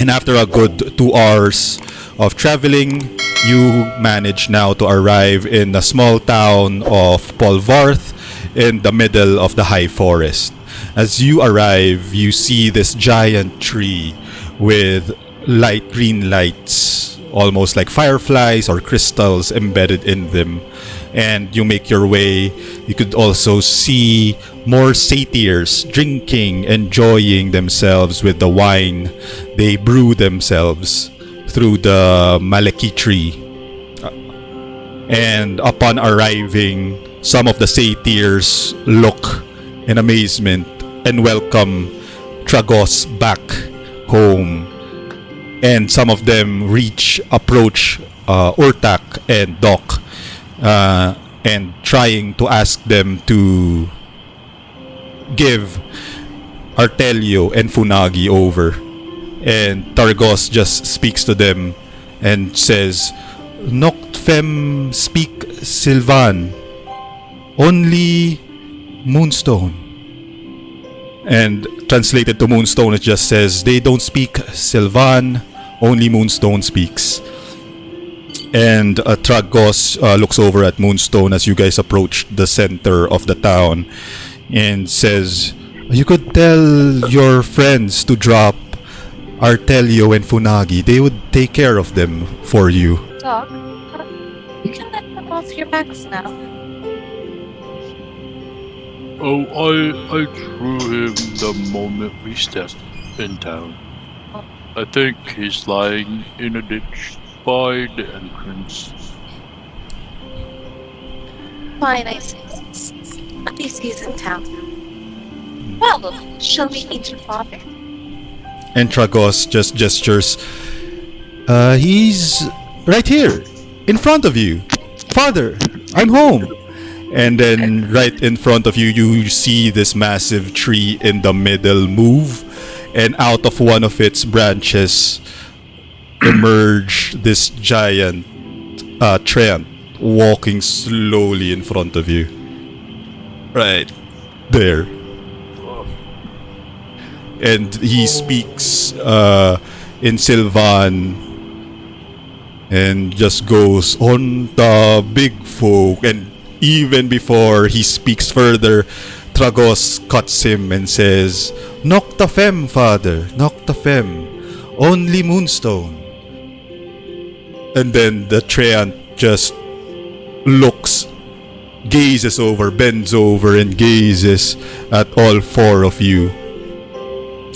And after a good 2 hours of traveling, you manage now to arrive in the small town of Polvarth in the middle of the high forest. As you arrive, you see this giant tree with light green lights, almost like fireflies or crystals embedded in them. And you make your way. You could also see more satyrs drinking, enjoying themselves with the wine they brew themselves through the Maleki tree. And upon arriving, some of the satyrs look in amazement and welcome Tragos back home. And some of them approach Urtak and Doc, and trying to ask them to give Artelio and Funagi over. And Targos just speaks to them and says, Noct fem speak Sylvan, only Moonstone. And translated to Moonstone, it just says, they don't speak Sylvan, only Moonstone speaks. And Tragos looks over at Moonstone as you guys approach the center of the town and says, you could tell your friends to drop Artelio and Funagi. They would take care of them for you. Doc, you can let them off your backs now. Oh, I threw him the moment we stepped in town. I think he's lying in a ditch by the entrance. Fine, I see. At least he's in town. Well, shall we meet your father? And Tragos just gestures. He's right here, in front of you. Father, I'm home. And then right in front of you, you see this massive tree in the middle move. And out of one of its branches emerge this giant treant walking slowly in front of you. Right there. And he speaks in Sylvan and just goes on the big folk. And even before he speaks further, Tragos cuts him and says, Nocta fem, father, nocta fem, only Moonstone. And then the treant just gazes over, bends over and gazes at all four of you.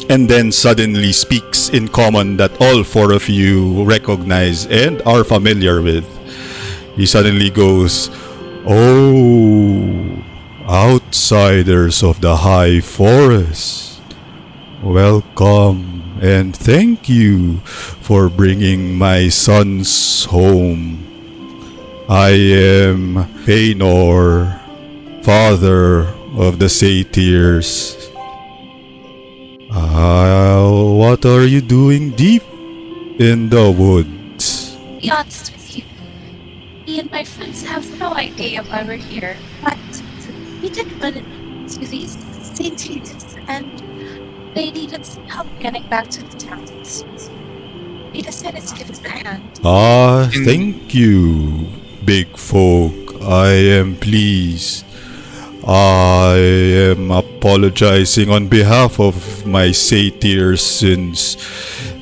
And then suddenly speaks in common that all four of you recognize and are familiar with. He suddenly goes, Oh, outsiders of the high forest, welcome and thank you for bringing my sons home. I am Paynor, father of the satyrs. What are you doing deep in the woods? To be honest with you, me and my friends have no idea why we're here, but we did run into these satyrs and they needed some help getting back to the town. So we decided to give it a hand. Thank you, big folk. I am pleased. I am apologizing on behalf of my satyrs since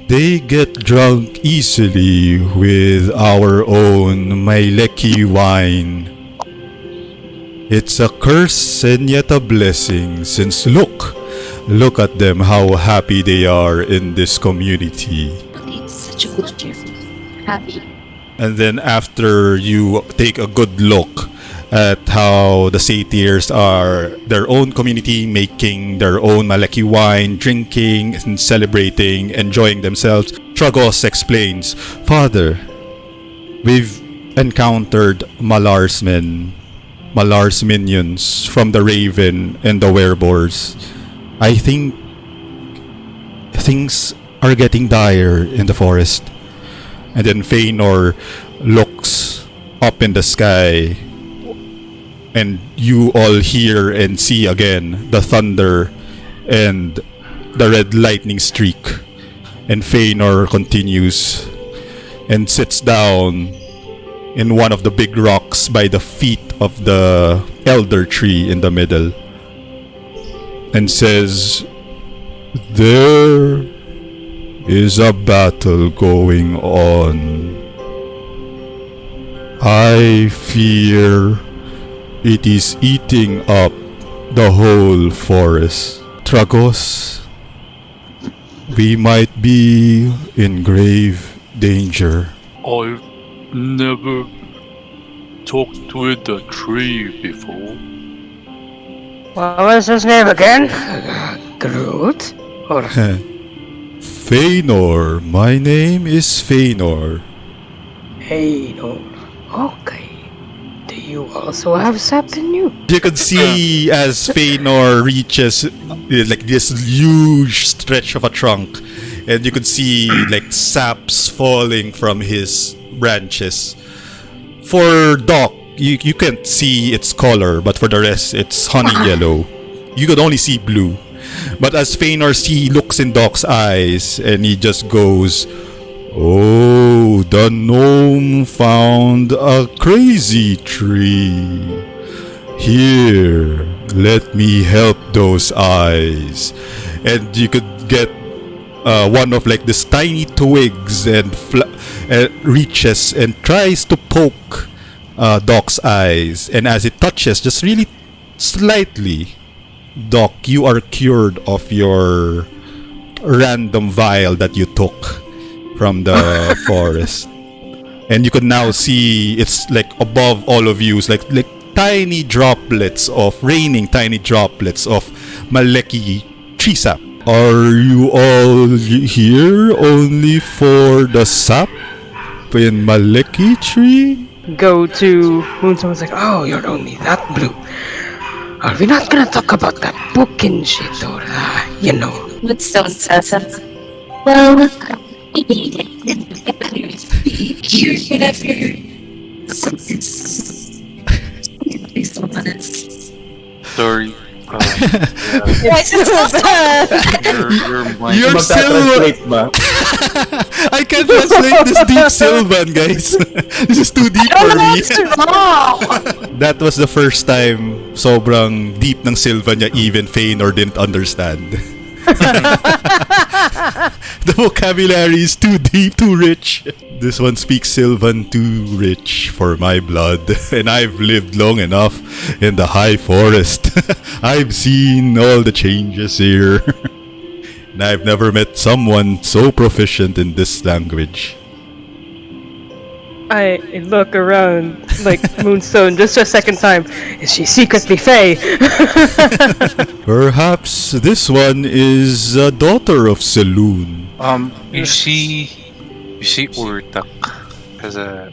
they get drunk easily with our own Maileki wine. It's a curse and yet a blessing since look at them, how happy they are in this community. It's such a wonderful happy. And then after you take a good look at how the satyrs are their own community, making their own Maleki wine, drinking and celebrating, enjoying themselves, Tragos explains, Father, we've encountered Malar's minions from the Raven and the Wereboars. I think things are getting dire in the forest. And then Feanor looks up in the sky, and you all hear and see again the thunder and the red lightning streak. And Feanor continues and sits down in one of the big rocks by the feet of the elder tree in the middle and says, "There is a battle going on. I fear it is eating up the whole forest. Tragos, we might be in grave danger." I've never talked with a tree before. What was his name again? Groot? Or Feanor, my name is Feanor. hey, no. Okay. Do you also have sap in you? You could see as Feanor reaches like this huge stretch of a trunk, and you could see like saps falling from his branches. For Doc, you can't see its color, but for the rest, it's honey yellow. You could only see blue. But as Feanor looks in Doc's eyes, and he just goes, "Oh, the gnome found a crazy tree. Here, let me help those eyes." And you could get one of like this tiny twigs and reaches and tries to poke Doc's eyes. And as it touches, just really slightly, Doc, you are cured of your random vial that you took from the forest. And you could now see it's like above all of you, it's like tiny droplets of Maleki tree sap. Are you all here only for the sap in Maleki tree? Go to Moonstone's like, oh, you're only that blue. Are we not gonna talk about that book and shit, or you know? Woodstone says, well, maybe you're whatever. Please don't let us. Sorry. Why is it so bad? You're Magta-translate ba? I can't translate this deep Sylvan, guys. This is too deep for me. That was the first time sobrang deep ng Sylvan niya, even Feanor didn't understand. The vocabulary is too deep, too rich. This one speaks Sylvan too rich for my blood, and I've lived long enough in the high forest. I've seen all the changes here. And I've never met someone so proficient in this language. I look around like Moonstone just a second time. Is she secretly Fae? Perhaps this one is a daughter of Saloon. You see Urtak has a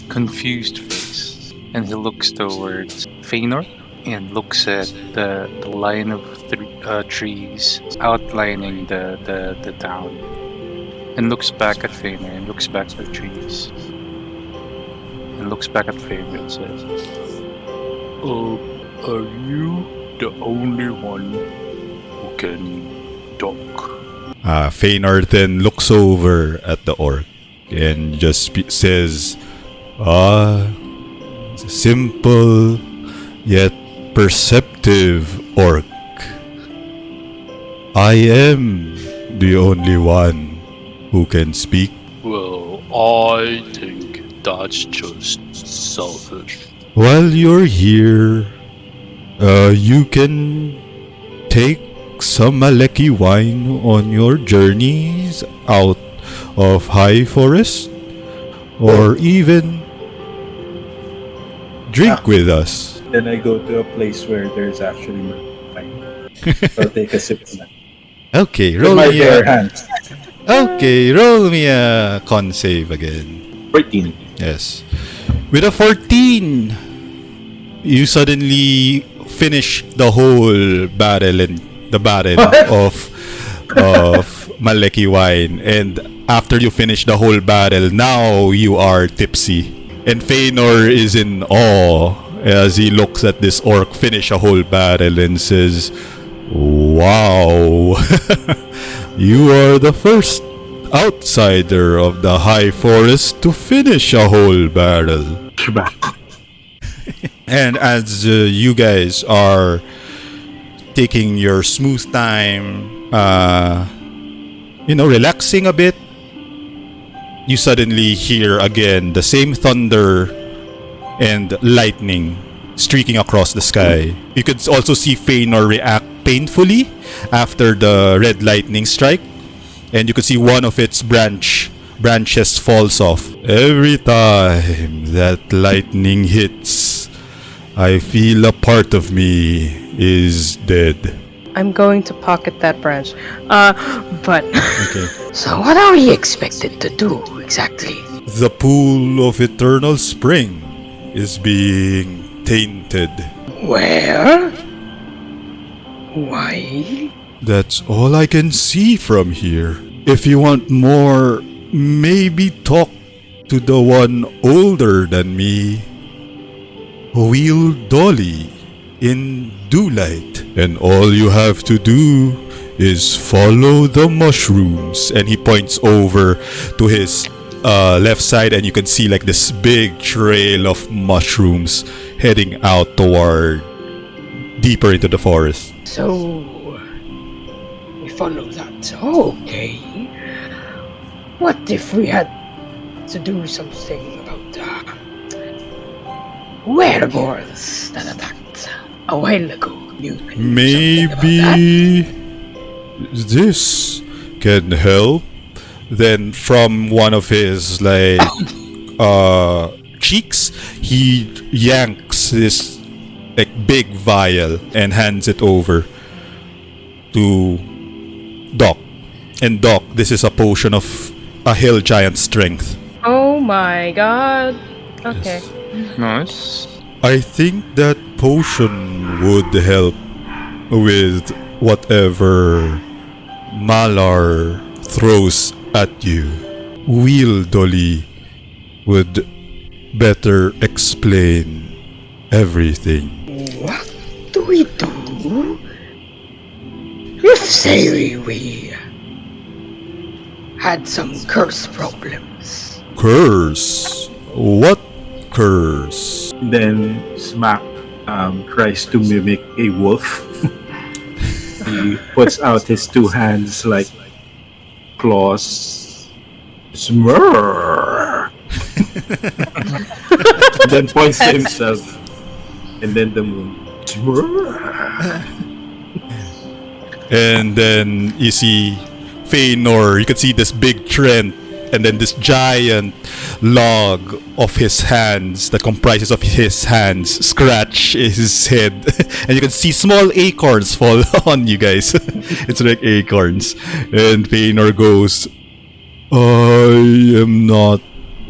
confused face, and he looks towards Feanor and looks at the line of trees outlining the town, and looks back at Feanor and looks back at the trees, and looks back at Feanor and says, Are you the only one who can talk? Feanor then looks over at the orc and just says, simple yet perceptive orc. I am the only one who can speak. Well, I think that's just selfish. While you're here, you can take some Maleki wine on your journeys out of High Forest, or even drink with us. Then I go to a place where there's actually wine. I'll take a sip of that. Okay, With roll my me bare a, hands. okay, roll me a con save again. 14. Yes. With a 14, you suddenly finish the whole barrel of Maleki wine, and after you finish the whole barrel, now you are tipsy. And Feanor is in awe as he looks at this orc finish a whole barrel and says, "Wow, you are the first outsider of the high forest to finish a whole barrel. Shbak. And as you guys are taking your smooth time, relaxing a bit, you suddenly hear again the same thunder and lightning streaking across the sky. You could also see Feanor react painfully after the red lightning strike, and you could see one of its branches falls off. Every time that lightning hits, I feel a part of me is dead. I'm going to pocket that branch. But Okay. so what are we expected to do exactly? The pool of eternal spring is being tainted. Where? Why? That's all I can see from here. If you want more, maybe talk to the one older than me. Wheel Dolly in Dewlight. And all you have to do is follow the mushrooms. And he points over to his left side, and you can see like this big trail of mushrooms heading out toward deeper into the forest. So we follow that. Okay. What if we had to do something about werewolves that attacked a while ago? You can do something about that? Maybe this can help. Then from one of his cheeks, he yanks this big vial and hands it over to Doc. And Doc, this is a potion of a hill giant strength. Oh my god. Okay. Nice. I think that potion would help with whatever Malar throws at you. Wheel Dolly would better explain everything. What do we do if, say, we had some curse problems? Curse? What curse? Then Smack tries to mimic a wolf. He puts out his two hands like claws. Smurr! And then points to himself. And then the moon. Smurr! And then you see Feanor, you can see this big trend, and then this giant log of his hands that comprises of his hands scratch his head. And you can see small acorns fall on you guys. It's like acorns. And Feanor goes, I am not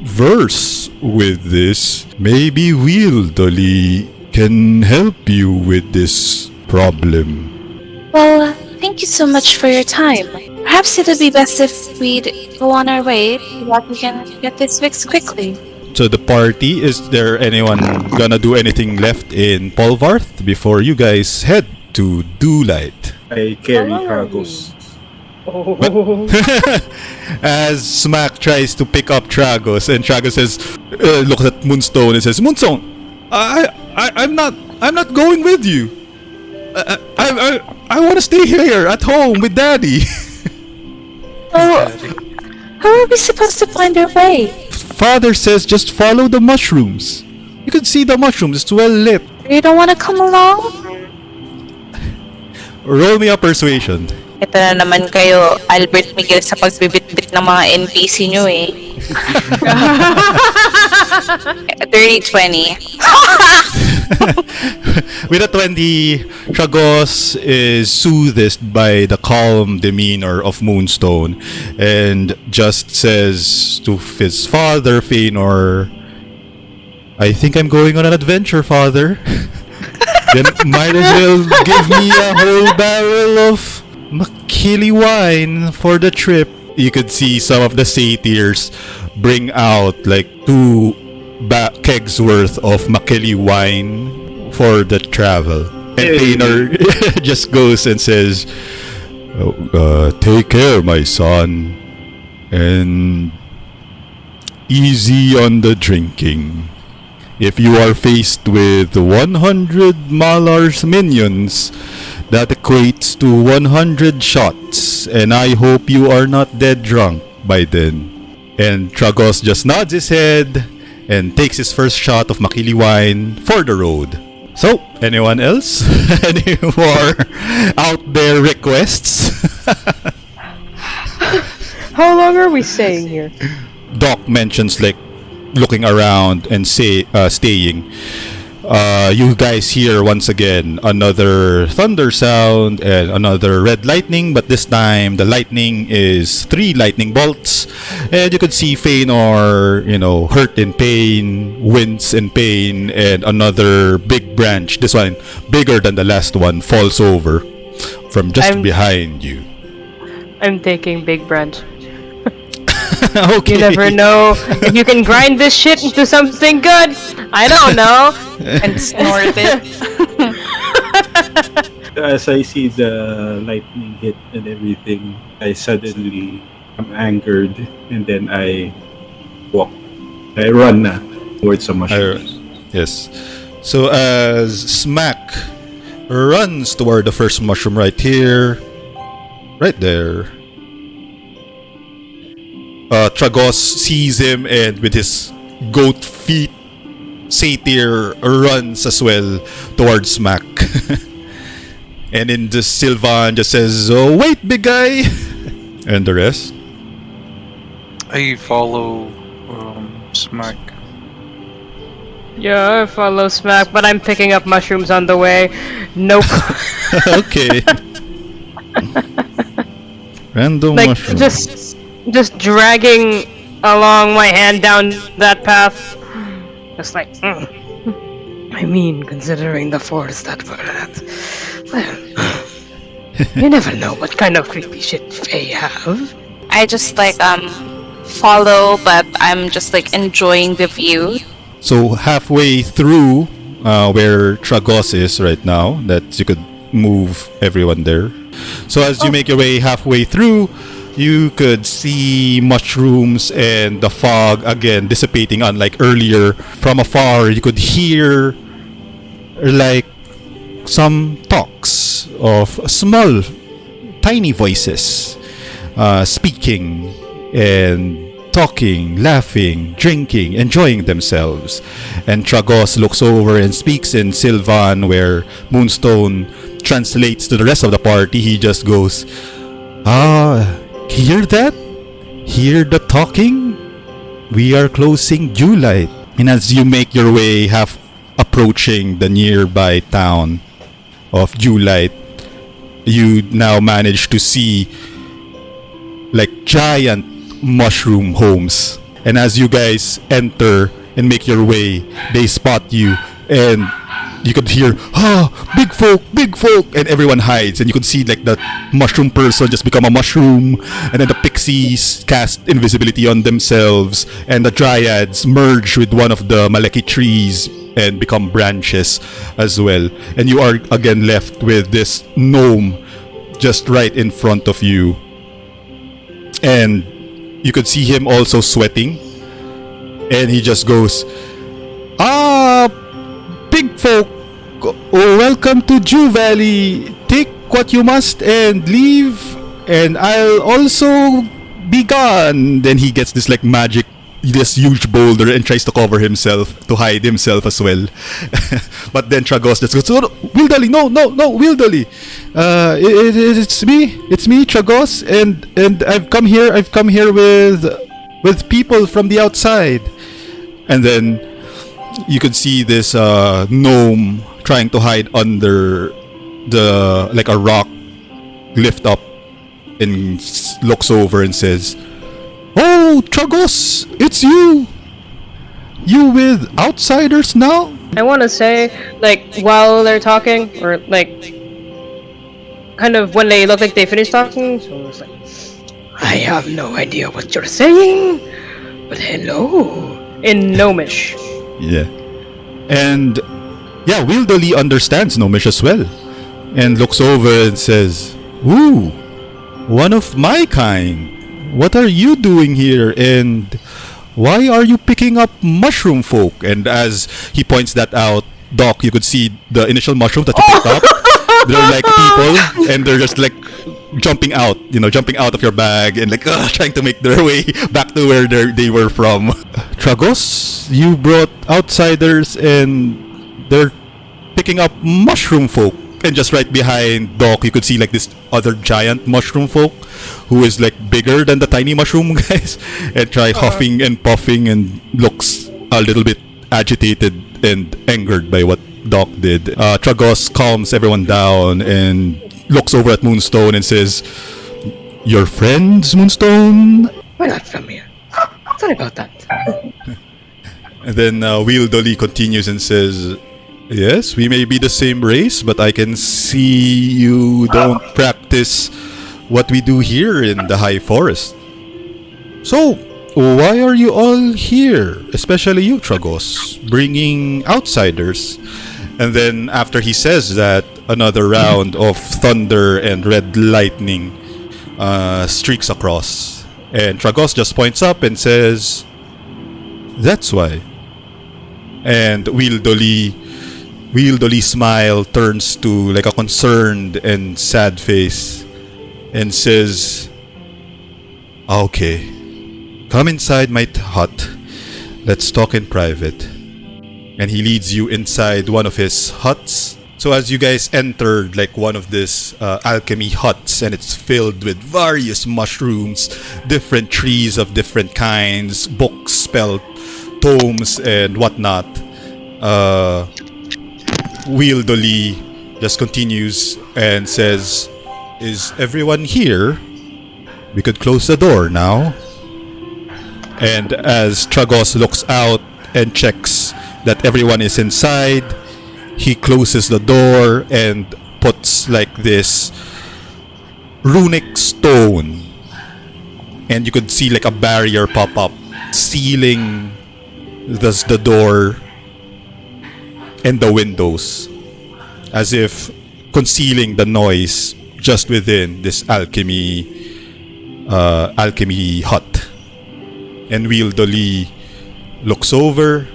versed with this. Maybe Wheel Dolly can help you with this problem. Well, thank you so much for your time. Perhaps it would be best if we'd go on our way so that we can get this fixed quickly. So the party, is there anyone gonna do anything left in Polvarth before you guys head to Dewlight? I carry Tragos. As Smack tries to pick up Tragos, and Tragos says, looks at Moonstone and says, Moonstone, I'm not going with you. I want to stay here at home with Daddy. Oh, how are we supposed to find our way? Father says just follow the mushrooms. You can see the mushrooms, it's well lit. You don't want to come along? Roll me a persuasion. Ito na naman kayo, Albert Miguel, sa pagbibit-bit ng mga NPC nyo eh. 30-20. With a 20, Tragos is soothed by the calm demeanor of Moonstone and just says to his father, Feanor, I think I'm going on an adventure, father. Then might as well give me a whole barrel of Makili wine for the trip. You could see some of the satyrs bring out like 2 kegs worth of Makili wine for the travel. And Feanor just goes and says, take care, my son. And easy on the drinking. If you are faced with 100 Malar's minions, that equates to 100 shots, and I hope you are not dead drunk by then. And Tragos just nods his head and takes his first shot of Makili wine for the road. So, anyone else? Any more out there requests? How long are we staying here? Doc mentions like looking around and staying. You guys hear once again another thunder sound and another red lightning, but this time the lightning is 3 lightning bolts, and you could see Feanor, hurt in pain, wince in pain, and another big branch, this one bigger than the last one, falls over from just behind you. I'm taking big branch. Okay. You never know if you can grind this shit into something good. I don't know. And snort it. As I see the lightning hit and everything, I suddenly am angered, and then I walk. I run towards a mushroom. Yes. So as Smack runs toward the first mushroom right here, right there, Tragos sees him and with his goat feet, Satyr runs as well towards Smack. And in the Sylvan just says, "Oh, wait, big guy!" And the rest? I follow Smack. Yeah, I follow Smack, but I'm picking up mushrooms on the way. Nope. Okay. Random Like, mushroom. just dragging along my hand down that path. Just like, I mean, considering the force that we're at, well, you never know what kind of creepy shit Fae have. I just follow, but I'm just enjoying the view. So halfway through where Tragos is right now, that you could move everyone there. So as you make your way halfway through, you could see mushrooms and the fog again dissipating, unlike earlier. From afar, you could hear like some talks of small, tiny voices speaking and talking, laughing, drinking, enjoying themselves. And Tragos looks over and speaks in Sylvan, where Moonstone translates to the rest of the party. He just goes, hear that? Hear the talking? We are closing Dewlight. And as you make your way half approaching the nearby town of Dewlight, you now manage to see like giant mushroom homes. And as you guys enter and make your way, they spot you, and you could hear, big folk, and everyone hides, and you could see like the mushroom person just become a mushroom, and then the pixies cast invisibility on themselves, and the dryads merge with one of the Maleki trees and become branches as well. And you are again left with this gnome just right in front of you. And you could see him also sweating, and he just goes, big folk, welcome to Dew Valley. Take what you must and leave, and I'll also be gone. Then he gets this like magic, this huge boulder, and tries to cover himself, to hide himself as well. But then Tragos just goes, Wildali, no, Wildali. It's me, Tragos, and I've come here with people from the outside. And then you could see this gnome trying to hide under like a rock, lift up and looks over and says, "Oh, Tragos, it's you! You with outsiders now?" I want to say, like, while they're talking, or like, kind of when they look like they finished talking, so it's like, I have no idea what you're saying, but hello. In Gnomish. Yeah. And yeah, Wildoli understands Gnomish as well, and looks over and says, "Ooh, one of my kind. what are you doing here? And why are you picking up mushroom folk? And as he points that out, Doc, you could see the initial mushroom that you picked up. They're like people, and they're just like jumping out of your bag and like trying to make their way back to where they were from. Tragos, you brought outsiders, and they're picking up mushroom folk. And just right behind Doc, you could see like this other giant mushroom folk who is like bigger than the tiny mushroom guys, and try huffing and puffing and looks a little bit agitated and angered by what Doc did. Tragos calms everyone down and looks over at Moonstone and says, "Your friends, Moonstone?" We're not from here. Sorry about that. And then Wildoli continues and says, "Yes, we may be the same race, but I can see you don't practice what we do here in the High Forest. So, why are you all here? Especially you, Tragos, bringing outsiders." And then after he says that, another round of thunder and red lightning streaks across. And Tragos just points up and says, "That's why." And Wildoli's smile turns to like a concerned and sad face and says, "Okay, come inside my hut. Let's talk in private." And he leads you inside one of his huts. So as you guys entered like one of these alchemy huts, and it's filled with various mushrooms, different trees of different kinds, books, spell tomes, and whatnot. Wildoli just continues and says, "Is everyone here? We could close the door now." And as Tragos looks out and checks that everyone is inside, he closes the door and puts like this runic stone. And you could see like a barrier pop up, sealing the door and the windows, as if concealing the noise just within this alchemy hut. And Wildoli looks over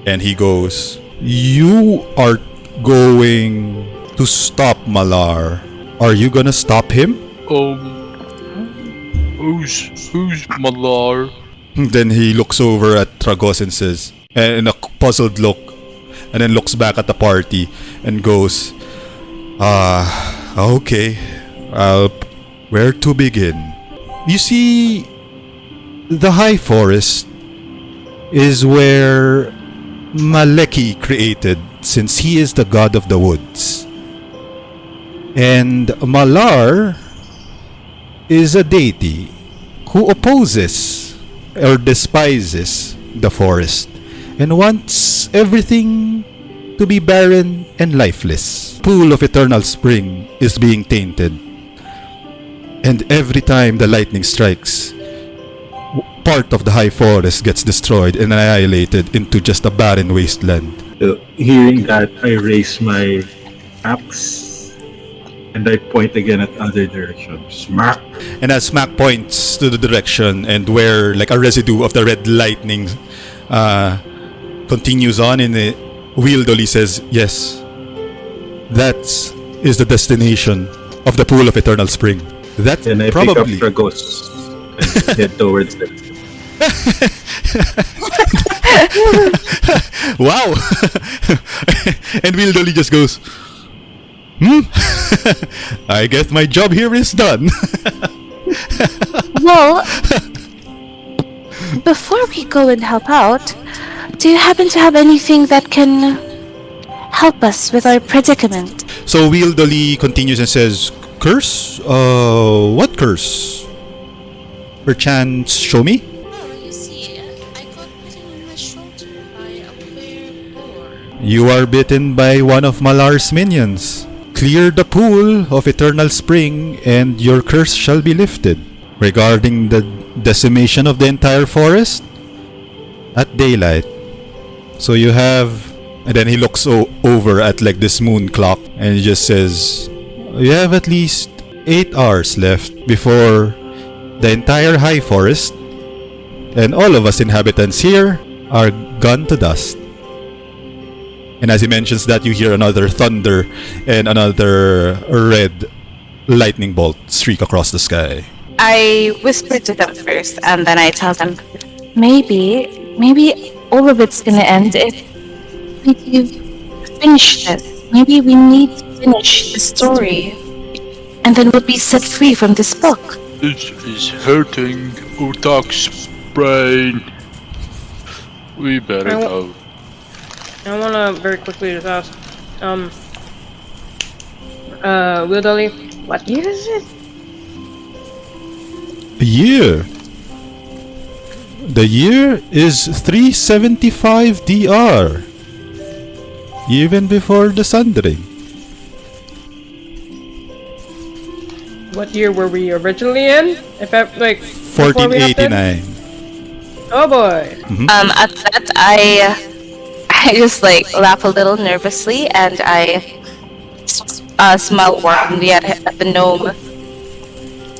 and he goes, "You are going to stop Malar. Are you gonna stop him?" Who's Malar? Then he looks over at Tragos and says, in a puzzled look, and then looks back at the party and goes, "Okay, where to begin?" You see, the High Forest is where Maleki created, since he is the god of the woods. And Malar is a deity who opposes or despises the forest and wants everything to be barren and lifeless. Pool of eternal spring is being tainted, and every time the lightning strikes, part of the High Forest gets destroyed and annihilated into just a barren wasteland. So, hearing that, I raise my axe and I point again at other direction. Smack! And as Smack points to the direction and where like a residue of the red lightning continues on in it, Wildoli says, "Yes, that is the destination of the Pool of Eternal Spring." That And I probably pick up Tragos and head towards it. Wow. And Wildoli just goes, "I guess my job here is done." Well, before we go and help out, do you happen to have anything that can help us with our predicament? So Wildoli continues and says, "Curse? What curse? Perchance show me?" Oh, you see, I got bitten on my shoulder by a bear. "You are bitten by one of Malar's minions. Clear the pool of eternal spring and your curse shall be lifted." Regarding the decimation of the entire forest, at daylight. So you have... And then he looks over at like this moon clock and he just says, "You have at least 8 hours left before the entire high forest, and all of us inhabitants here are gone to dust. And as he mentions that, you hear another thunder and another red lightning bolt streak across the sky. I whisper to them first, and then I tell them, maybe all of it's gonna end if we finish this. Maybe we need to finish the story, and then we'll be set free from this book. This is hurting Utak's brain. We better go. I wanna very quickly just ask, Will Dolly, what year is it? The year is 375 DR. Even before the Sundering. What year were we originally in? If I, like, before we hopped in? 1489. Oh boy. At that, I just like laugh a little nervously, and I smile warmly at the gnome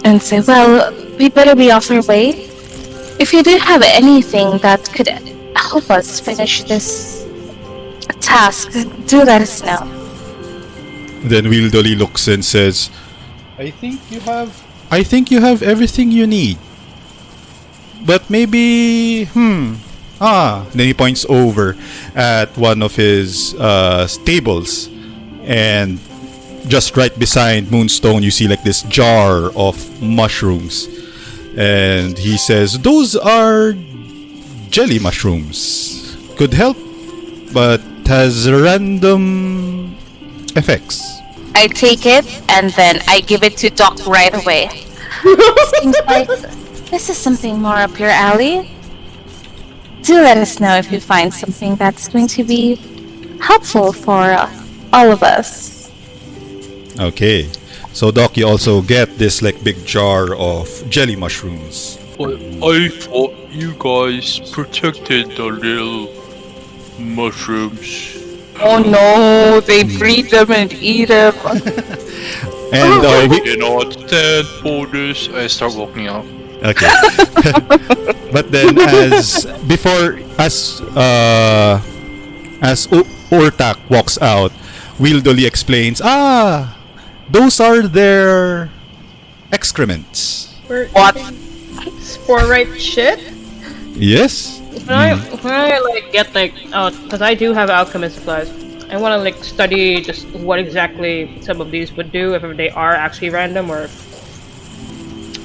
and say, "Well, we better be off our way. If you do have anything that could help us finish this task, do let us know." Then Wildoli looks and says, I think you have everything you need. But maybe, Then he points over at one of his stables, and just right beside Moonstone, you see like this jar of mushrooms, and he says, "Those are jelly mushrooms. Could help, but has random effects." I take it and then I give it to Doc right away. Seems like this is something more up your alley. Do let us know if you find something that's going to be helpful for all of us. Okay, so Doc, you also get this like big jar of jelly mushrooms. I thought you guys protected the little mushrooms. Oh no, they breed them and eat them. And I cannot stand for this. I start walking out. okay, but then as Ortak walks out, Wildoli explains, those are their excrements. What? Sporite shit? Yes. Can I like get like, because I do have alchemist supplies. I want to like study just what exactly some of these would do, if they are actually random, or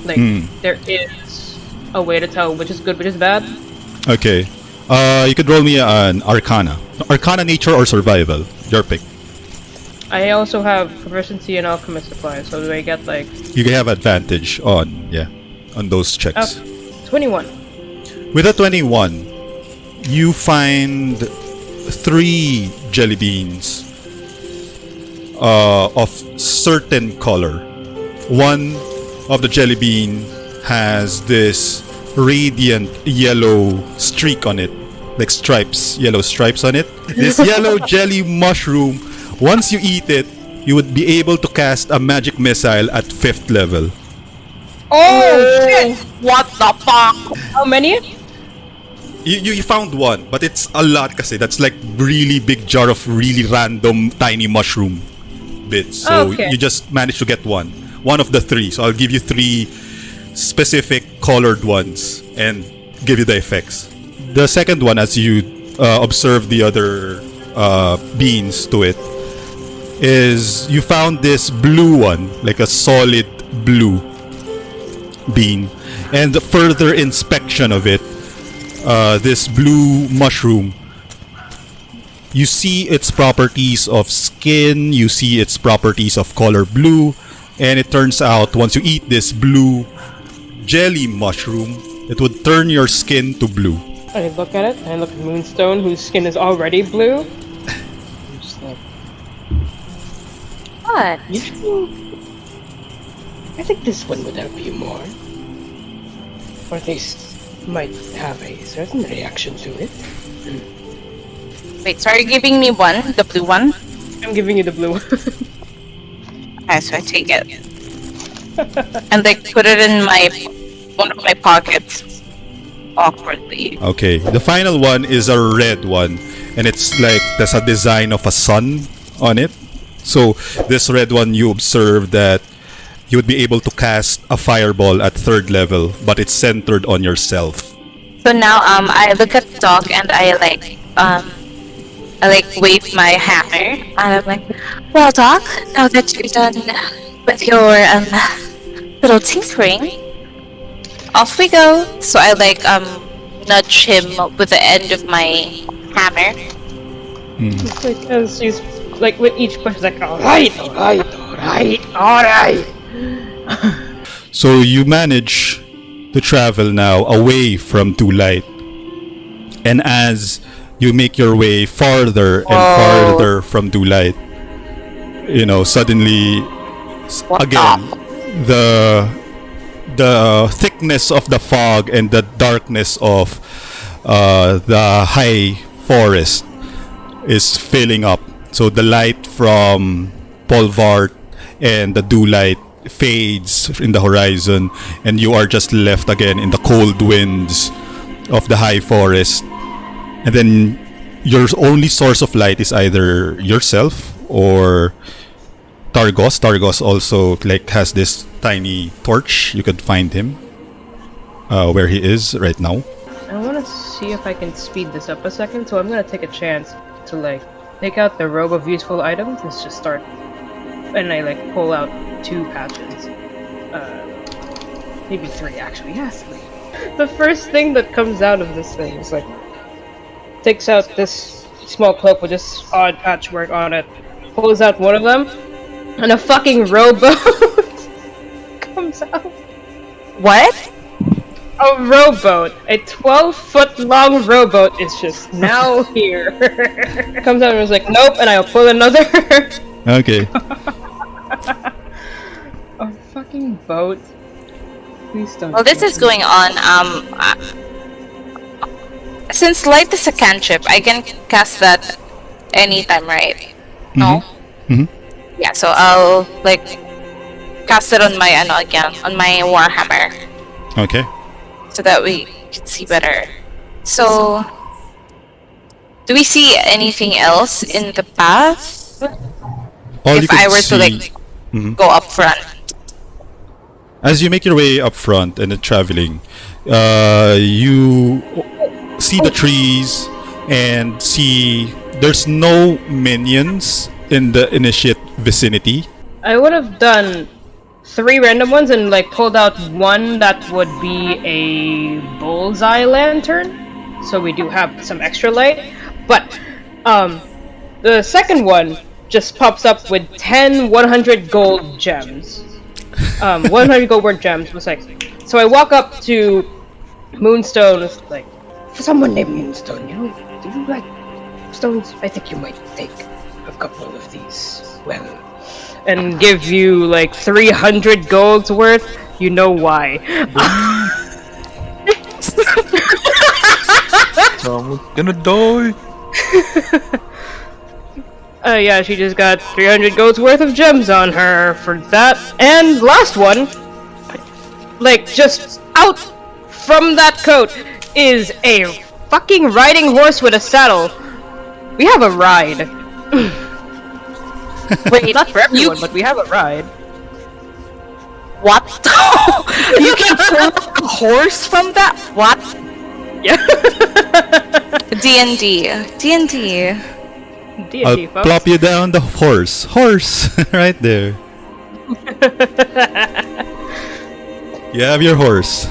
like there is a way to tell which is good, which is bad. Okay. You could roll me an Arcana. Arcana, nature, or survival. Your pick. I also have proficiency in alchemist supplies, so do I get like... You can have advantage on those checks. 21. With a 21, you find 3 jelly beans of certain color. One of the jelly bean has this radiant yellow streak on it, like stripes, yellow stripes on it. This yellow jelly mushroom, once you eat it, you would be able to cast a magic missile at 5th level. Oh shit! What the fuck? How many? You found one, but it's a lot kasi. That's like really big jar of really random tiny mushroom bits. So Okay. you just managed to get one. One of the 3. So I'll give you 3 specific colored ones and give you the effects. The second one, as you observe the other beans to it, is you found this blue one, like a solid blue bean. And the further inspection of it, this blue mushroom, you see its properties of skin, you see its properties of color blue, and it turns out once you eat this blue jelly mushroom, it would turn your skin to blue. I look at it, and I look at Moonstone, whose skin is already blue. I'm just like, What? I think this one would help you more. Or at least might have a certain reaction to it. Wait, so are you giving me one, the blue one? I'm giving you the blue. Okay, so I take it. And like put it in my one of my pockets awkwardly. Okay, the final one is a red one, and it's like there's a design of a sun on it. So this red one, you observe that you would be able to cast a fireball at 3rd level, but it's centered on yourself. So now I look at the dog and I wave my hammer and I'm like, well dog, now that you're done with your little tinkering, off we go. So I nudge him with the end of my hammer. It's like as she's like with each push, like alright. So you manage to travel now away from Two Light, and as you make your way farther and farther from Two Light, suddenly again the thickness of the fog and the darkness of the high forest is filling up. So the light from Polvart and the dew light fades in the horizon, and you are just left again in the cold winds of the high forest. And then your only source of light is either yourself or Targos. Targos also has this tiny torch. You could find him where he is right now. I want to see if I can speed this up a second, so I'm gonna take a chance to take out the robe of useful items and just start. And I pull out 2 patches. Maybe 3 actually. Yeah, 3. The first thing that comes out of this thing is takes out this small cloak with this odd patchwork on it, pulls out one of them, and a fucking rowboat comes out. What? A rowboat, a 12-foot long rowboat is just now here. Comes out and was like, nope, and I'll pull another. Okay. A fucking boat. Please don't. Well, this is going on. Since light is a cantrip, I can cast that anytime, right? No. Yeah. So I'll cast it on my on my warhammer, Okay. so that we can see better. So, do we see anything else in the path? All you If could I were see, to go up front. as you make your way up front and then traveling, you see the trees and see there's no minions in the initiate vicinity. I would have done 3 random ones and pulled out one that would be a bullseye lantern, so we do have some extra light. But the second one just pops up with 10 100 gold gems. 100 gold gems was so I walk up to Moonstone, for someone named Moonstone, do you like stones? I think you might take a couple of these. Well, and give you 300 gold's worth. You know why? Someone's gonna die. Yeah, she just got 300 gold's worth of gems on her for that. And last one, just out from that coat is a fucking riding horse with a saddle. We have a ride. Wait, Not for everyone, but we have a ride. What? You can pull a horse from that? What? Yeah. D&D. D&D, I'll folks. plop you down the horse. Horse! Right there. You have your horse.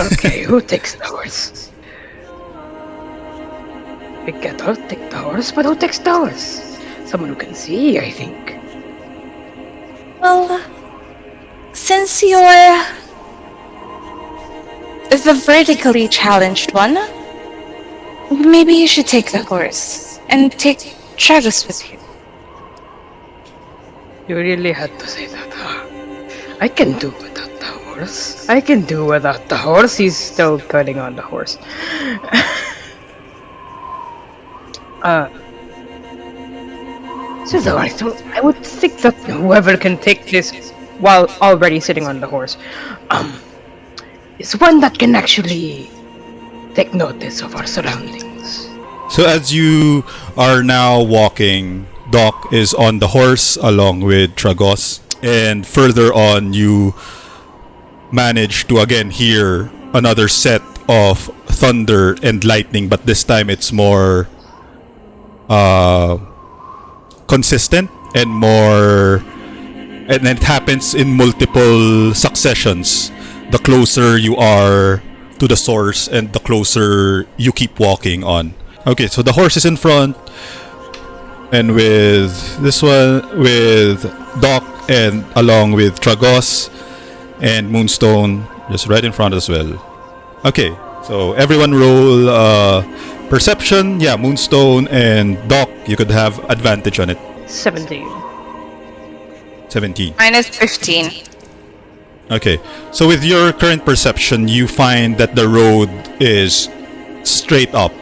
Okay, who takes the horse? I'll take the horse, but who takes the horse? Someone who can see, I think. Well, since you're the vertically challenged one, maybe you should take the horse and take Travis with you. You really had to say that, huh? I can do without the horse. I can do without the horse. He's still cutting on the horse. So though I would think that whoever can take this while already sitting on the horse, is one that can actually take notice of our surroundings. So as you are now walking, Doc is on the horse along with Tragos, and further on you manage to again hear another set of thunder and lightning, but this time it's more consistent and more, and it happens in multiple successions the closer you are to the source and the closer you keep walking on. Okay, so the horse is in front, and with this one, with Doc and along with Tragos and Moonstone just right in front as well. Okay, so everyone roll perception. Yeah, Moonstone and Doc, you could have advantage on it. 17. 17. Minus 15. Okay, so with your current perception, you find that the road is straight up,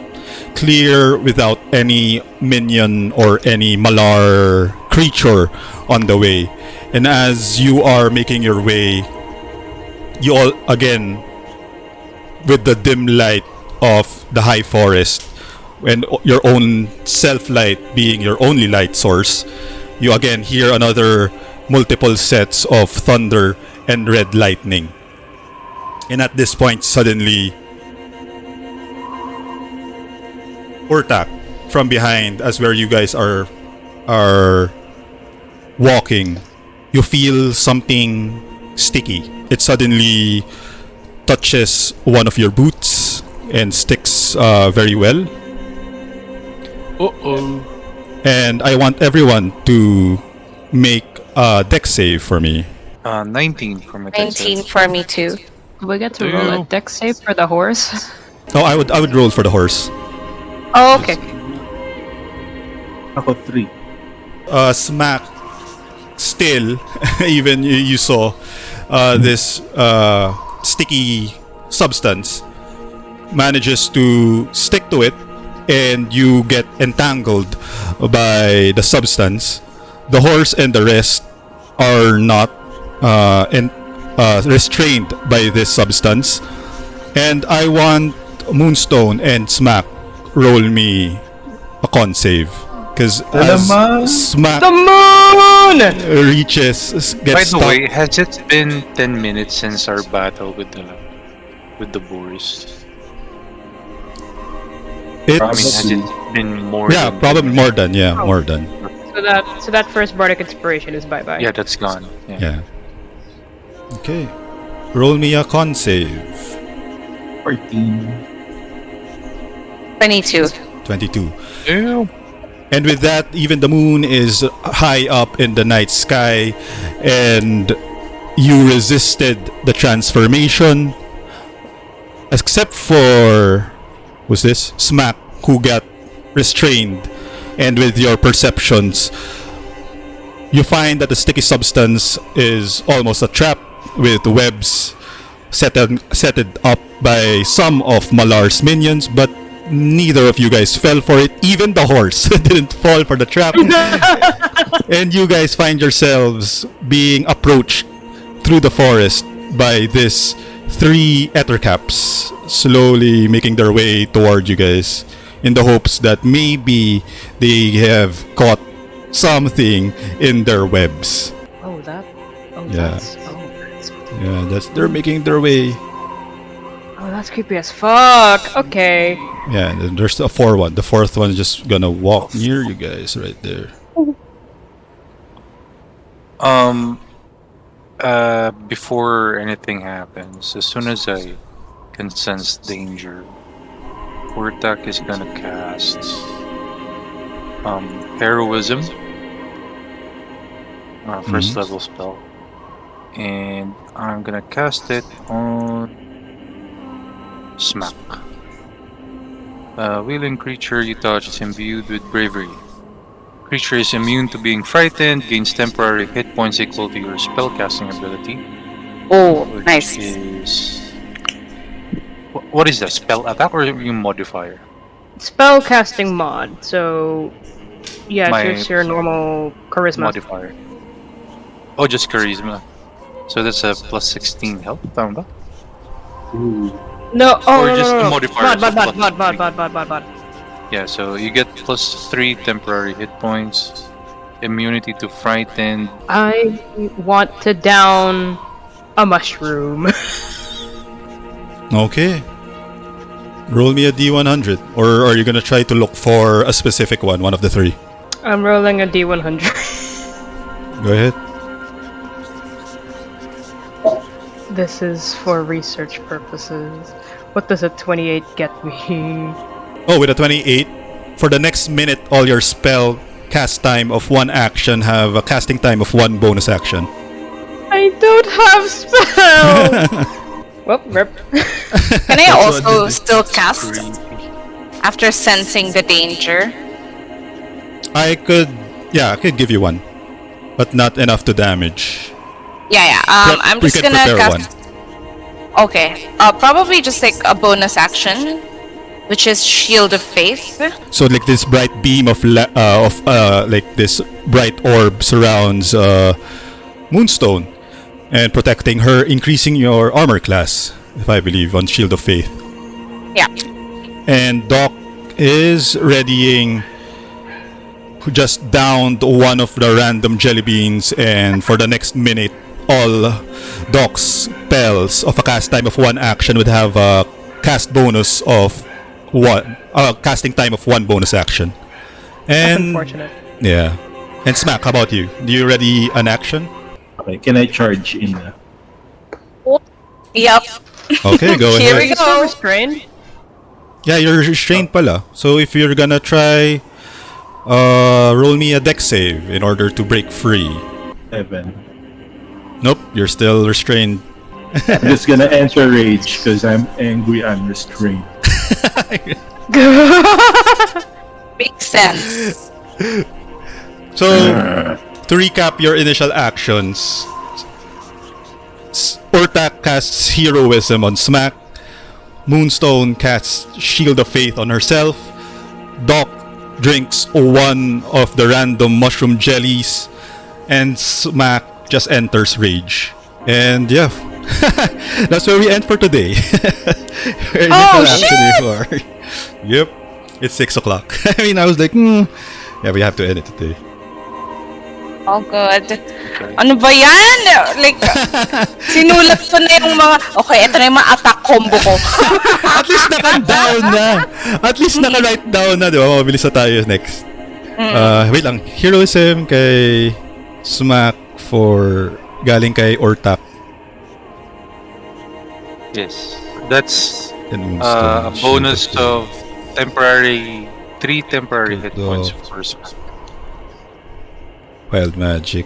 clear without any minion or any Malar creature on the way. And as you are making your way, you all again, with the dim light of the high forest and your own self-light being your only light source, you again hear another multiple sets of thunder and red lightning. And at this point, suddenly, Urtak from behind, as where you guys are walking, you feel something sticky. It suddenly touches one of your boots and sticks very well. Uh-oh. And I want everyone to make a dex save for me. 19 for my 19 for me too. Do we get to roll a dex save for the horse? Oh, I would roll for the horse. Oh, okay. Ako 3. Smack still, even you saw this sticky substance manages to stick to it, and you get entangled by the substance. The horse and the rest are not restrained by this substance, and I want Moonstone and Smack roll me a con save, because as Smack The moon! reaches By gets the stuck. way, has it been 10 minutes since our battle with the boars? I mean, has it been more? Yeah, than probably 10 more than more than So that first bardic inspiration is bye bye. Yeah, that's gone. yeah. Okay, roll me a con save. 14. 22. 22. Ew. And with that, even the moon is high up in the night sky, and you resisted the transformation, except for who's this? Smack, who got restrained. And with your perceptions, you find that the sticky substance is almost a trap with webs set up by some of Malar's minions, but neither of you guys fell for it. Even the horse didn't fall for the trap. And you guys find yourselves being approached through the forest by this 3 ettercaps, slowly making their way toward you guys, in the hopes that maybe they have caught something in their webs. Oh, that. Oh, Yeah. that's. Yeah, they're making their way. Oh, that's creepy as fuck. Okay. Yeah, and then there's a 4th one. The 4th one is just gonna walk near you guys right there. Before anything happens, as soon as I can sense danger, Urtak is gonna cast heroism, first level spell, and I'm gonna cast it on Smack. Wheeling creature you touch is imbued with bravery. Creature is immune to being frightened, gains temporary hit points equal to your spellcasting ability. Oh, Which nice. is... What is that? Spell attack or immune modifier? Spell casting mod. So, yeah, My it's just your normal charisma. Modifier. Oh, just charisma. So that's a plus 16 health, tama ba? Ooh. No, Or no, just no, the no. modifier, so plus Bot. Yeah, so you get plus 3 temporary hit points, immunity to frightened. I want to down a mushroom. Okay. Roll me a D100. Or are you gonna try to look for a specific one of the three? I'm rolling a D100. Go ahead. This is for research purposes. What does a 28 get me? Oh, with a 28, for the next minute, all your spell cast time of 1 action have a casting time of 1 bonus action. I don't have spell. Well, rip. Can I That's what also this is. still cast after sensing the danger? I could give you 1, but not enough to damage. Yeah. I'm We just can gonna prepare cast. Okay. Probably just like a bonus action, which is Shield of Faith. So like this bright beam of like this bright orb surrounds Moonstone and protecting her, increasing your armor class, if I believe, on Shield of Faith. Yeah. And Doc is readying, who just downed one of the random jelly beans, and for the next minute, all Doc's spells of a cast time of 1 action would have a cast bonus of 1, casting time of 1 bonus action. That's And unfortunate. yeah. And Smack, how about you? Do you ready an action? Okay, can I charge in? Yep. Okay, go Here ahead. we Are you still go. restrained? Yeah, you're restrained pala. So if you're gonna try, roll me a dex save in order to break free. 7. Nope, you're still restrained. I'm just gonna enter rage because I'm angry. I'm restrained. Makes sense. So, to recap your initial actions, Urtak casts Heroism on Smack, Moonstone casts Shield of Faith on herself, Doc drinks 1 of the random mushroom jellies, and Smack just enters Rage. And yeah, that's where we end for today. Oh, shit! Yep, it's 6 o'clock. I mean, I was like, yeah, we have to end it today. Oh, good. Ano ba yan? Like, sinulat ko na yung mga... Okay, ito na yung mga attack combo ko. At least naka-down na. At least naka-write down na, di ba? Mabilis na tayo next. Wait lang. Heroism kay Smack for galing kay Ortak. Yes. That's And a Moonstone, bonus Shield of temporary 3 temporary hit Good points dog. for Smack. Wild Magic.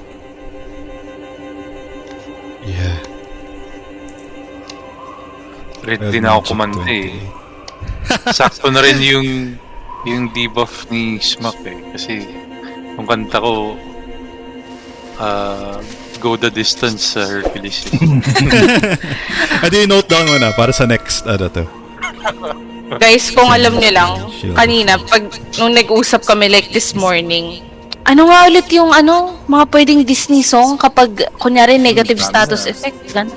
Yeah. Ready Wild din ako Magic kumanta 20. eh. Sakto na rin yung debuff ni Smack eh. Kasi yung kanta ko Go the Distance sa Hercules. Adi note down mo na para sa next to. Guys, kung alam nyo lang, kanina, nung nag-usap kami like this morning, ano nga ulit yung mga pwedeng Disney song kapag kunyari negative status effect? Gan?